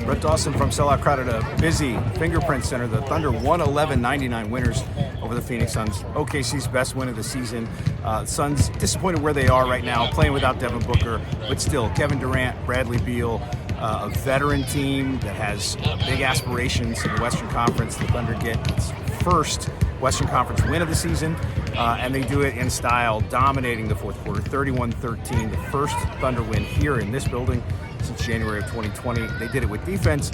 Brett Dawson from sellout crowd at a busy Fingerprint Center. The Thunder 111-99 winners over the Phoenix Suns. OKC's best win of the season. Suns disappointed where they are right now, playing without Devin Booker, but still Kevin Durant, Bradley Beal, a veteran team that has big aspirations in the Western Conference. The Thunder get its first Western Conference win of the season, and they do it in style, dominating the fourth quarter, 31-13, the first Thunder win here in this building since January of 2020. They did it with defense.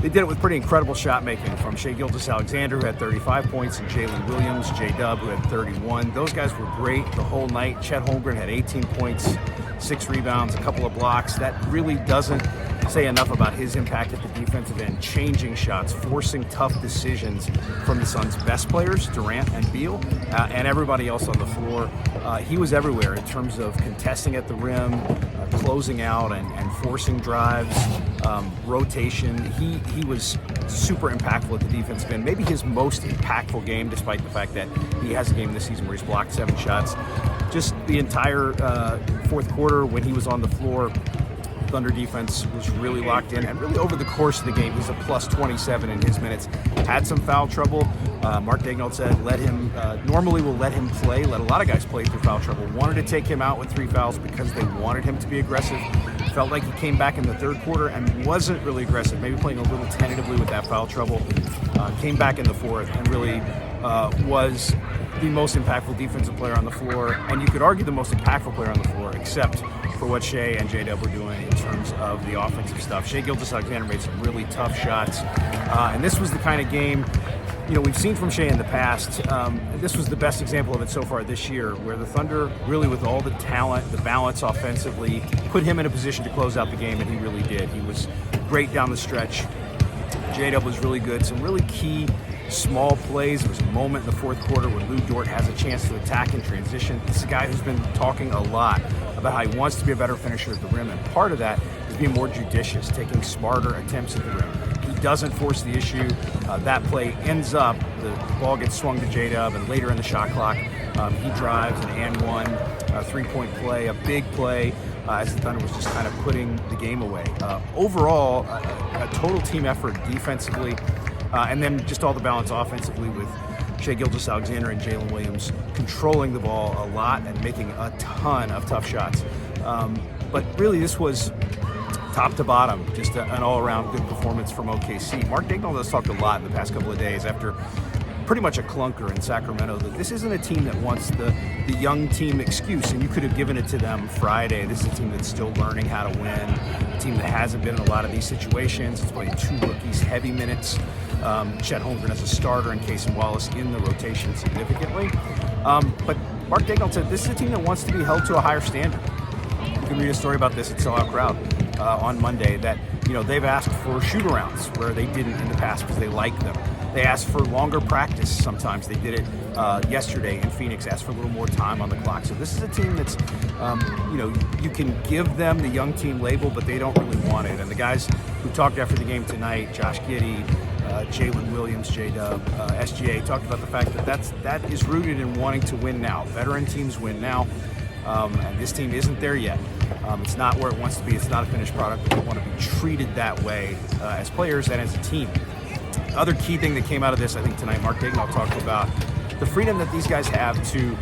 They did it with pretty incredible shot making from Shai Gilgeous-Alexander, who had 35 points, and Jalen Williams, J-Dub, who had 31. Those guys were great the whole night. Chet Holmgren had 18 points, 6 rebounds, a couple of blocks. That really doesn't say enough about his impact at the defensive end, changing shots, forcing tough decisions from the Suns' best players, Durant and Beal, and everybody else on the floor. He was everywhere in terms of contesting at the rim, closing out and forcing drives, rotation. He was super impactful at the defensive end, maybe his most impactful game, despite the fact that he has a game this season where he's blocked 7 shots. Just the entire fourth quarter when he was on the floor, Thunder defense was really locked in, and really over the course of the game, he's a plus 27 in his minutes. Had some foul trouble. Mark Daigneault said normally will let him play, let a lot of guys play through foul trouble. Wanted to take him out with 3 fouls because they wanted him to be aggressive. Felt like he came back in the third quarter and wasn't really aggressive, maybe playing a little tentatively with that foul trouble. Came back in the fourth and really was the most impactful defensive player on the floor, and you could argue the most impactful player on the floor, except for what Shai and J-Dub were doing in terms of the offensive stuff. Shai Gilgeous-Alexander made some really tough shots, and this was the kind of game we've seen from Shai in the past. This was the best example of it so far this year, where the Thunder, really with all the talent, the balance offensively, put him in a position to close out the game, and he really did. He was great down the stretch. J-Dub was really good. Some really key small plays. There was a moment in the fourth quarter where Lou Dort has a chance to attack in transition. This is a guy who's been talking a lot about how he wants to be a better finisher at the rim, and part of that is being more judicious, taking smarter attempts at the rim. He doesn't force the issue. That play ends up, the ball gets swung to J-Dub, and later in the shot clock, he drives an and one, a 3-point play, a big play, as the Thunder was just kind of putting the game away. Overall, a total team effort defensively, and then just all the balance offensively with Shai Gilgeous-Alexander and Jalen Williams controlling the ball a lot and making a ton of tough shots. But really, this was top to bottom, just an all-around good performance from OKC. Mark Daigneault has talked a lot in the past couple of days after pretty much a clunker in Sacramento that this isn't a team that wants the young team excuse, and you could have given it to them Friday. This is a team that's still learning how to win, a team that hasn't been in a lot of these situations. It's played 2 rookies, heavy minutes. Chet Holmgren as a starter and Cason Wallace in the rotation significantly. But Mark Daigneault said this is a team that wants to be held to a higher standard. You can read a story about this at Sellout Crowd on Monday that they've asked for shoot-arounds where they didn't in the past because they like them. They asked for longer practice sometimes. They did it yesterday in Phoenix, asked for a little more time on the clock. So this is a team that's, you can give them the young team label, but they don't really want it. And the guys who talked after the game tonight, Josh Giddey, Jalen Williams, J-Dub, SGA, talked about the fact that that is rooted in wanting to win now. Veteran teams win now, and this team isn't there yet. It's not where it wants to be. It's not a finished product, but they want to be treated that way as players and as a team. Other key thing that came out of this, I think tonight, Mark Daigneault talked about the freedom that these guys have to,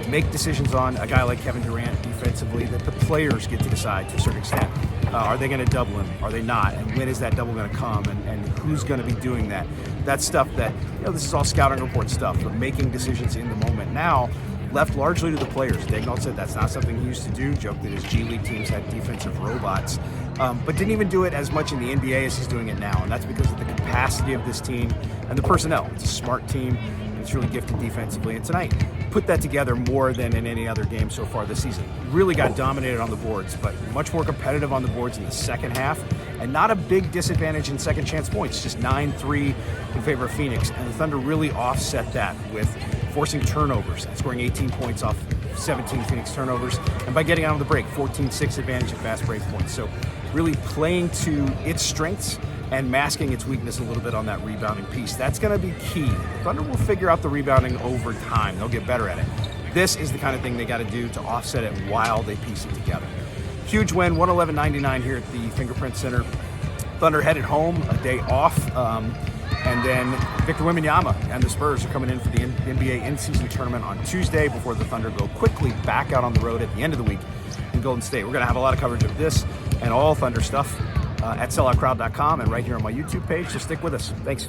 make decisions on a guy like Kevin Durant defensively that the players get to decide to a certain extent. Are they going to double him? Are they not? And when is that double going to come? And who's going to be doing that? That's stuff that, this is all scouting report stuff, but making decisions in the moment now left largely to the players. Daigneault said that's not something he used to do, joked that his G League teams had defensive robots, but didn't even do it as much in the NBA as he's doing it now, and that's because of the capacity of this team and the personnel. It's a smart team, and it's really gifted defensively, and tonight put that together more than in any other game so far this season. Really got dominated on the boards, but much more competitive on the boards in the second half, and not a big disadvantage in second chance points, just 9-3 in favor of Phoenix, and the Thunder really offset that with forcing turnovers and scoring 18 points off 17 Phoenix turnovers, and by getting out of the break, 14-6 advantage at fast break points. So really playing to its strengths and masking its weakness a little bit on that rebounding piece. That's going to be key. The Thunder will figure out the rebounding over time. They'll get better at it. This is the kind of thing they got to do to offset it while they piece it together. Huge win, 111-99 here at the Fingerprint Center. Thunder headed home, a day off. And then Victor Wembanyama and the Spurs are coming in for the NBA in-season tournament on Tuesday before the Thunder go quickly back out on the road at the end of the week in Golden State. We're going to have a lot of coverage of this and all Thunder stuff at selloutcrowd.com and right here on my YouTube page, so stick with us. Thanks.